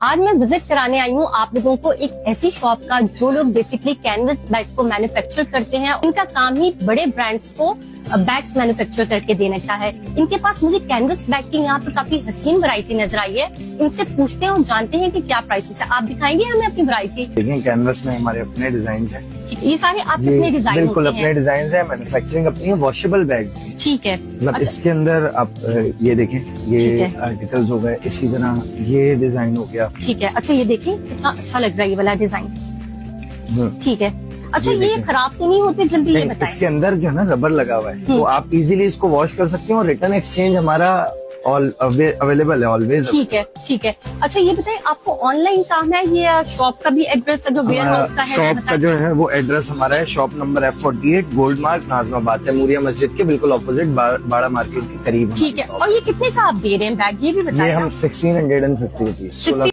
आज मैं विजिट कराने आई हूँ आप लोगों को एक ऐसी शॉप का जो लोग बेसिकली कैनवस बैग को मैन्युफैक्चर करते हैं। इनका काम ही बड़े ब्रांड्स को बैग्स मैन्युफैक्चर करके देने का है। इनके पास मुझे कैनवस बैग की यहाँ पर काफी हसीन वैरायटी नजर आई है। इनसे पूछते हैं और जानते हैं कि क्या प्राइसेस है। आप दिखाएंगे हमें अपनी वैरायटी? देखिए कैनवस में हमारे अपने डिजाइन है। ये सारे आपके अपने डिजाइन? बिल्कुल अपने डिजाइन है, मैन्युफैक्चरिंग अपनी है, वॉशेबल बैग्स है। ठीक है। मतलब इसके अंदर आप ये देखें, ये आर्टिकल्स हो गए, इसी तरह ये डिजाइन हो गया। ठीक है। अच्छा ये देखें कितना अच्छा लग रहा है ये वाला डिजाइन। ठीक है। अच्छा ये खराब तो नहीं होते जल्दी? ये बताएं। इसके अंदर जो है ना रबर लगा हुआ है, तो आप इजीली इसको वॉश कर सकते हो और रिटर्न एक्सचेंज हमारा अवेलेबल है ऑलवेज। ठीक है, ठीक है। अच्छा ये बताइए आपको ऑनलाइन काम है ये शॉप का भी एड्रेस है जो वेयर हाउस का है? शॉप का जो है वो एड्रेस हमारा है shop number F48 gold mark Nazimabad Taimuria मस्जिद के बिल्कुल ऑपोजिट बाड़ा मार्केट के करीब। ठीक है। और ये कितने का आप दे रहे हैं बैग, ये भी बताइए? ये हम 1650 रुपीज